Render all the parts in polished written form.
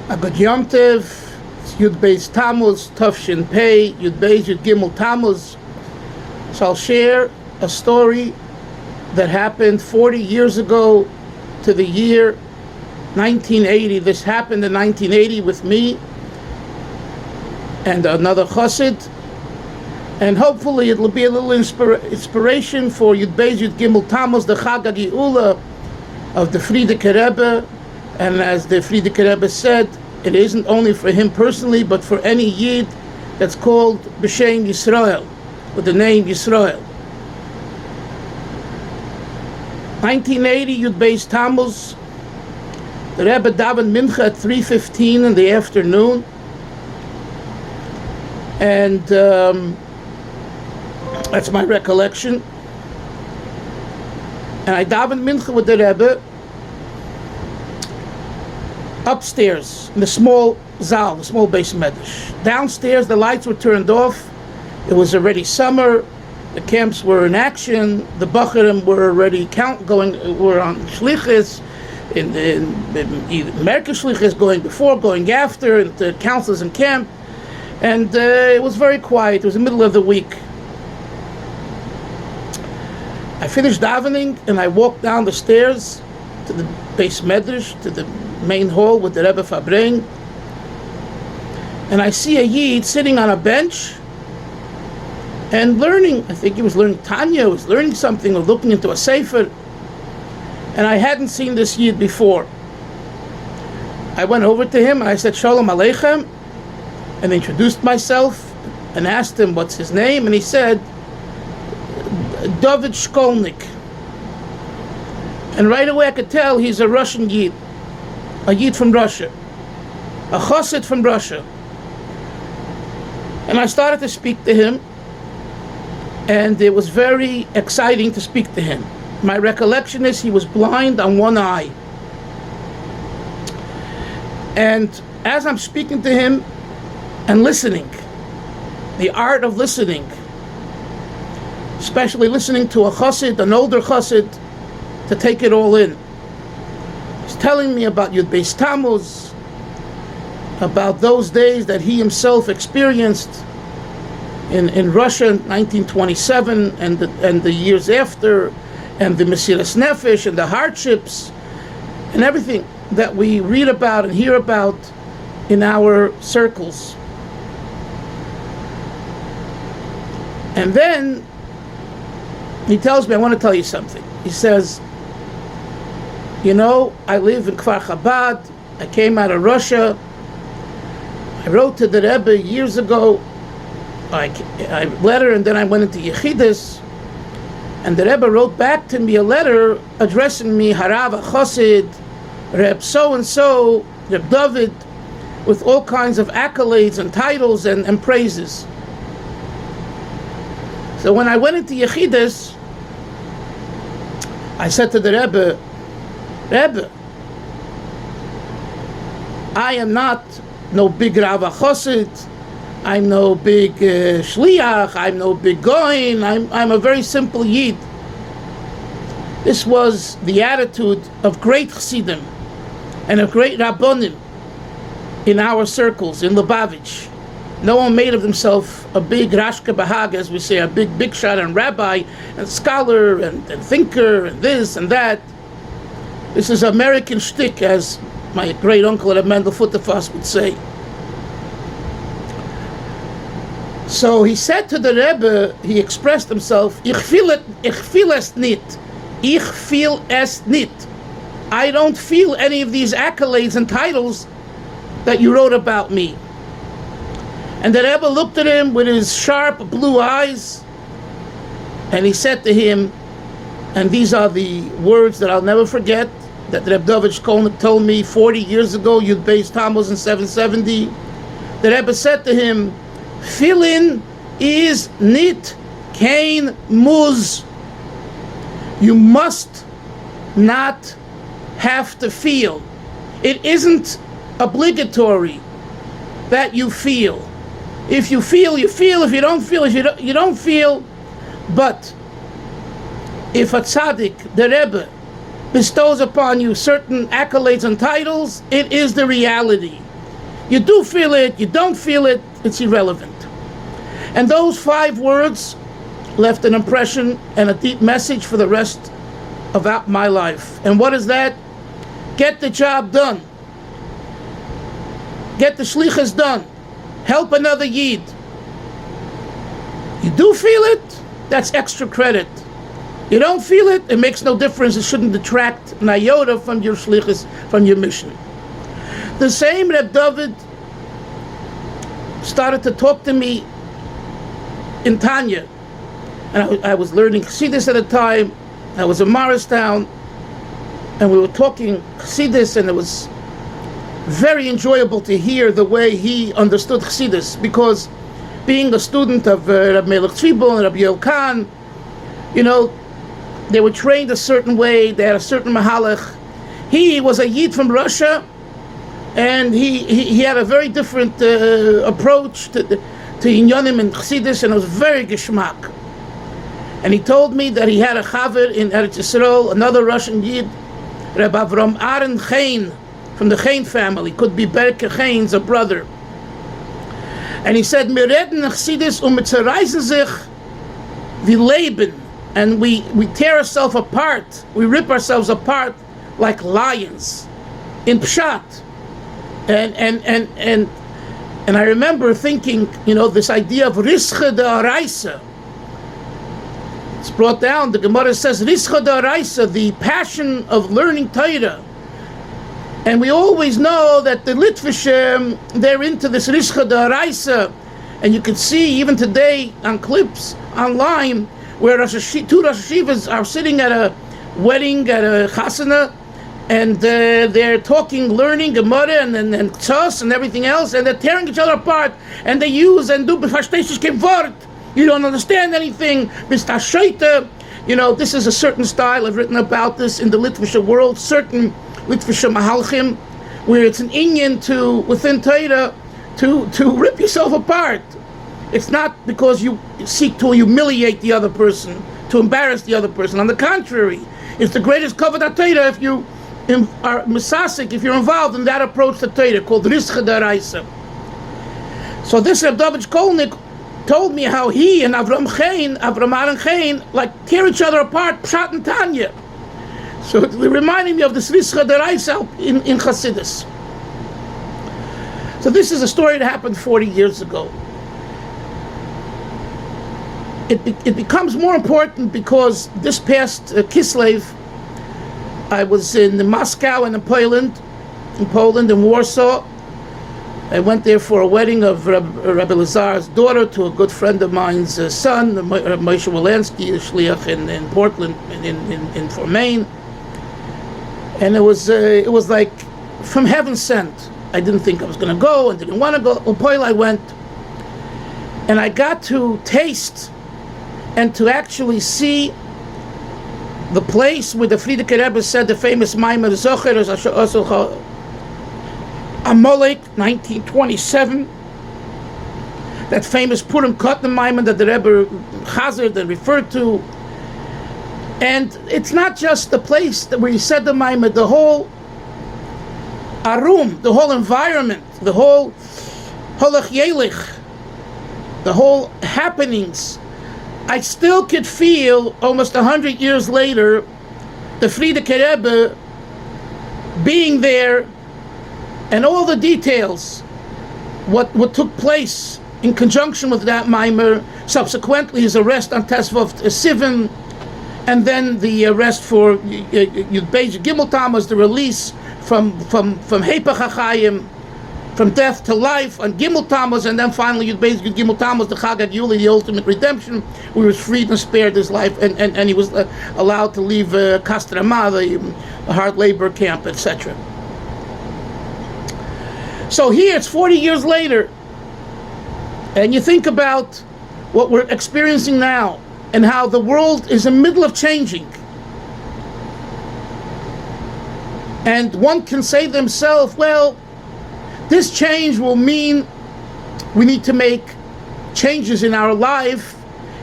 A good Yom Tov, it's Yud Beis Tammuz, Tafshin Pei, Yud Beis, Yud Gimel Tammuz. So I'll share a story that happened 40 years ago to the year 1980. This happened in 1980 with me and another Chasid. And hopefully it'll be a little inspiration for Yud Beis, Yud Gimel Tammuz, the Chag HaGeula of the Frierdiker Rebbe. And as the Frierdiker Rebbe said, it isn't only for him personally, but for any Yid that's called B'Shem Yisrael, with the name Yisrael. 1980, Yud Beis Tammuz, the Rebbe davened Mincha at 3:15 in the afternoon. And that's my recollection. And I davened Mincha with the Rebbe upstairs in the small zal, the small base medrash. Downstairs, the lights were turned off. It was already summer. The camps were in action. The Bacharim were already were on shlichus, in America shlichus, going before, going after, and the councils in camp. And it was very quiet. It was the middle of the week. I finished davening and I walked down the stairs to the base medrash, to the main hall with the Rebbe Fabrein, and I see a Yid sitting on a bench and learning. I think he was learning Tanya, was learning something, or looking into a sefer, and I hadn't seen this Yid before. I went over to him and I said, Shalom Aleichem, and introduced myself and asked him what's his name, and he said, Dovid Skolnik. And right away I could tell he's a Russian Yid, a Yid from Russia, a Chassid from Russia. And I started to speak to him, and it was very exciting to speak to him. My recollection is he was blind on one eye. And as I'm speaking to him and listening, the art of listening, especially listening to a Chassid, an older Chassid, to take it all in. He's telling me about Yud Beis Tammuz, about those days that he himself experienced in Russia in 1927 and the years after, and the Mesiras Nefesh and the hardships and everything that we read about and hear about in our circles. And then he tells me, I want to tell you something. He says, you know, I live in Kfar Chabad. I came out of Russia. I wrote to the Rebbe years ago. I letter, and then I went into Yechidus. And the Rebbe wrote back to me a letter addressing me, Harav Chosid, Reb so-and-so, Reb Dovid, with all kinds of accolades and titles and praises. So when I went into Yechidus, I said to the Rebbe, Rebbe, I am not no big Rav Chosid, I'm no big Shliach, I'm no big Goin, I'm a very simple Yid. This was the attitude of great Chassidim and of great Rabbonim in our circles, in Lubavitch. No one made of himself a big Rashka Bahag, as we say, a big shot and rabbi and scholar and thinker and this and that. This is American shtick, as my great uncle Reb Mendel Futterfass would say. So he said to the Rebbe, he expressed himself, Ich feel es nit. Ich feel es nit. I don't feel any of these accolades and titles that you wrote about me. And the Rebbe looked at him with his sharp blue eyes, and he said to him, and these are the words that I'll never forget, that Reb Dovid Skolnik told me 40 years ago, Yud Beis Tammuz in 770. The Rebbe said to him, Filin is nit kein muz. You must not have to feel. It isn't obligatory that you feel. If you feel, you feel. If you don't feel, you don't feel. But if a tzaddik, the Rebbe, bestows upon you certain accolades and titles, it is the reality. You do feel it, you don't feel it, it's irrelevant. And those 5 words left an impression and a deep message for the rest of my life. And what is that? Get the job done. Get the shlichus done. Help another yid. You do feel it, that's extra credit. You don't feel it, it makes no difference. It shouldn't detract an iota from your shlichus, from your mission. The same Reb Dovid started to talk to me in Tanya. And I was learning Chasidus at the time. I was in Morristown, and we were talking Chasidus, and it was very enjoyable to hear the way he understood Chasidus, because being a student of Reb Melech Tzvibel and Reb Yoel Khan, they were trained a certain way, they had a certain mahalach. He was a Yid from Russia, and he had a very different approach to Inyanim and Chasidus, and it was very geschmack. And he told me that he had a chaver in Eretz Yisrael, another Russian Yid, Reb Avram Aaron Chain, from the Chain family, could be Berke Chain's a brother. And he said, "Wir reden Chasidus wir zerreißen sich wie Leben," and we tear ourselves apart, we rip ourselves apart like lions in Pshat. And I remember thinking, this idea of Rische de Araisa. It's brought down, the Gemara says, Rische de Araisa, the passion of learning Torah. And we always know that the Litvishim, they're into this Rische de Araisa. And you can see even today on clips online where two Rosh Hashivas are sitting at a wedding, at a chasana, and they're talking, learning Gemara and Tzos and everything else, and they're tearing each other apart, and they use and do b'fashteish kein Wort. You don't understand anything. This is a certain style. I've written about this in the Litvisha world, certain Litvisha Mahalchim, where it's an inyan within Torah to rip yourself apart. It's not because you seek to humiliate the other person, to embarrass the other person. On the contrary, it's the greatest kavod Torah if you are misasik, if you're involved in that approach to Torah called Rische Daraisa. So this Reb Dovid Skolnik told me how he and Avram Aaron Chain, tear each other apart, Pshat and Tanya. So it reminded me of this Rische Daraisa in Chasidus. So this is a story that happened 40 years ago. It becomes more important because this past Kislev, I was in Moscow and in Poland, in Warsaw. I went there for a wedding of Rabbi Lazar's daughter to a good friend of mine's son, Moshe Wolansky, the shliach in Portland, for Maine. And it was like from heaven sent. I didn't think I was going to go and didn't want to go. In Poland I went, and I got to taste and to actually see the place where the Frierdiker Rebbe said the famous Maimer Zocher Amalek, 1927. That famous Purim Kotner Maimer that the Rebbe Chazard referred to. And it's not just the place where he said the Maimer, the whole Arum, the whole environment, the whole Holach Yelich, the whole happenings. I still could feel, almost 100 years later, the Frierdiker Rebbe being there, and all the details, what took place in conjunction with that Maimer, subsequently his arrest on Tesvav Sivan, and then the arrest for Yud Beis Tammuz, the release from Hepech HaChaim, from death to life on Gimel Tammuz, and then finally Yud Beis Tammuz, the Chag HaGeula, the ultimate redemption, where he was freed and spared his life, and he was allowed to leave Kastrama, the hard labor camp, etc. So here it's 40 years later, and you think about what we're experiencing now, and how the world is in the middle of changing. And one can say to themselves, well, this change will mean we need to make changes in our life,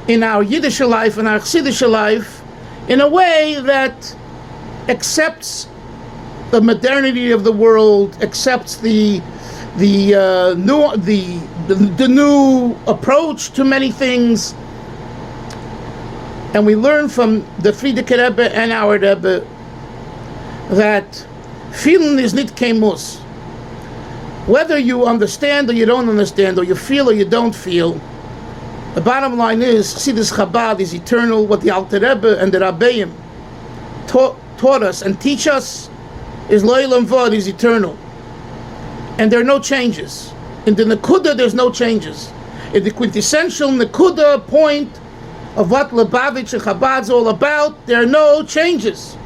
in our Yiddish life, in our Chassidish life, in a way that accepts the modernity of the world, accepts the the new approach to many things. And we learn from the Frierdiker Rebbe and our Rebbe that feeling is nit kein muss. Whether you understand or you don't understand, or you feel or you don't feel, the bottom line is Chasidus Chabad is eternal. What the Alter Rebbe and the Rabbeim taught us and teach us is Lo'olam Vod, is eternal. And there are no changes. In the Nekuda, there's no changes. In the quintessential Nekuda point of what Lubavitch and Chabad's all about, there are no changes.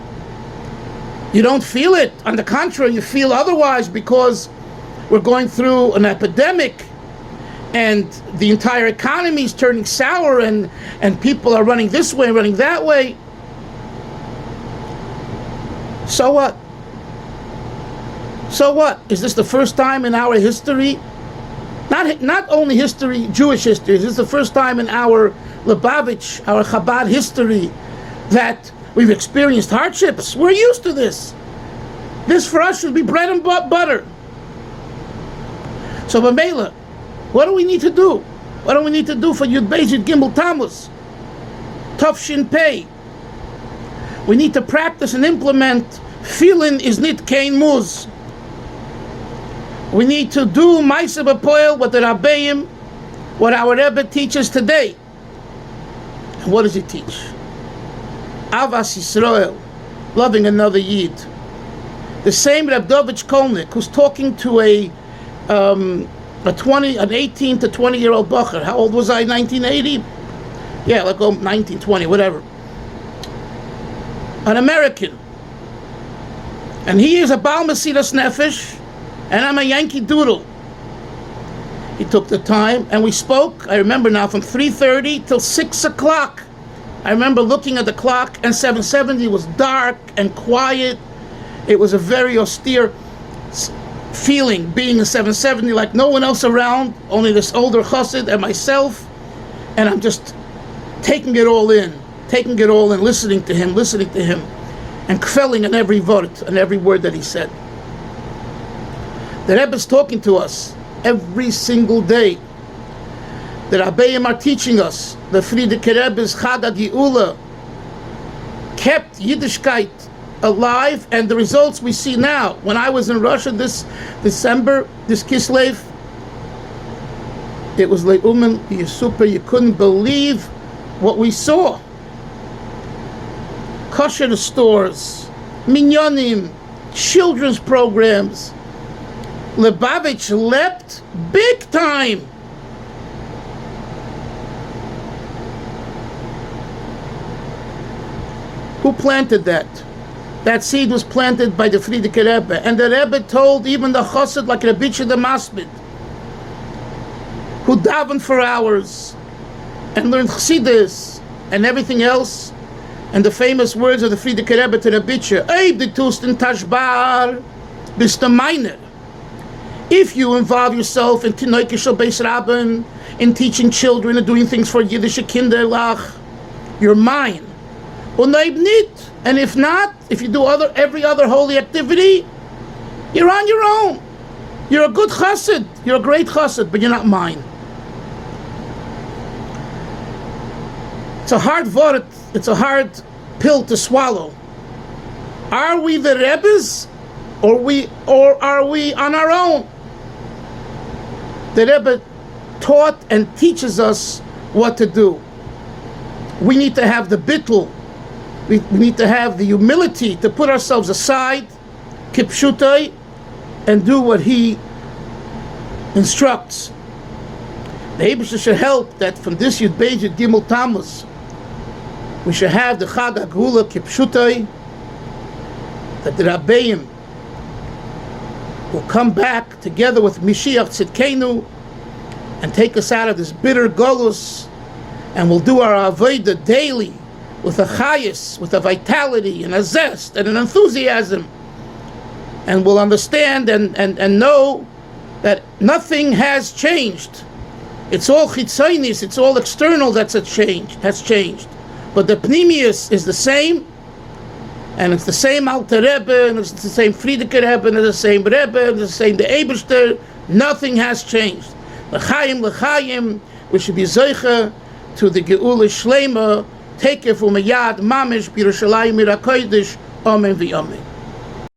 You don't feel it. On the contrary, you feel otherwise, because we're going through an epidemic and the entire economy is turning sour, and people are running this way, running that way. So what? So what? Is this the first time in our history? Not only history, Jewish history. Is this the first time in our Lubavitch, our Chabad history, that we've experienced hardships? We're used to this. This for us should be bread and butter. So Bamela, what do we need to do? What do we need to do for Yud Beis Tammuz? Tafshin Pei. We need to practice and implement feeling is nit kein muss. We need to do Ma'aseh B'Poel, what the Rabbeim, what our Rebbe teaches today. And what does he teach? Avas Yisrael, loving another Yid. The same Reb Dovid Skolnik, who's talking to an 18 to 20-year-old bacher. How old was I? 1980? Yeah, like 19, 20, whatever. An American. And he is a Baal Mesiras Nefesh, and I'm a Yankee Doodle. He took the time, and we spoke, I remember now, from 3:30 till 6 o'clock. I remember looking at the clock, and 770 was dark and quiet. It was a very austere feeling, being in 770, like no one else around, only this older chassid and myself, and I'm just taking it all in, listening to him, and kvelling on every word and every word that he said. The Rebbe is talking to us every single day. The Rabbeim are teaching us. The Frierdiker Rebbe's Chag HaGeula kept Yiddishkeit alive, and the results we see now. When I was in Russia this December, this Kislev, it was like super. You couldn't believe what we saw. Kosher stores, minyanim, children's programs. Lubavitch leapt big time. Who planted that? That seed was planted by the Frierdiker Rebbe, and the Rebbe told even the chassid like Rabbi the Masbid, who davened for hours and learned Chasidus and everything else, and the famous words of the Frierdiker Rebbe to Rabbi Eib de Tusten Tashbar bist du meiner. If you involve yourself in Tinoike Shel Beis Rabban, in teaching children and doing things for Yiddish Kinderlach, you're mine. And if not, if you do every other holy activity, you're on your own. You're a good chassid. You're a great chassid, but you're not mine. It's a hard word. It's a hard pill to swallow. Are we the Rebbe's, or are we on our own? The Rebbe taught and teaches us what to do. We need to have the bittul. We need to have the humility to put ourselves aside, kipshutai, and do what he instructs. The Eibusha should help that from this Yud Beis Tammuz, we should have the Chag HaGeula kipshutai, that the Rabbeim will come back together with Mashiach Tzidkenu and take us out of this bitter golus, and we'll do our avodah daily with a chayis, with a vitality and a zest and an enthusiasm, and we'll understand and know that nothing has changed. It's all chitzonis, it's all external has changed. But the Pnimius is the same, And it's the same Alter Rebbe, and it's the same Friedeker Rebbe, and it's the same Rebbe, and it's the same the Eberster. Nothing has changed. L'chaim, l'chaim, we should be Zeicha to the Geula Shlema, take it from a Yad Mamish, B'Yerushalayim Ira Kodesh, Amen v'Amen.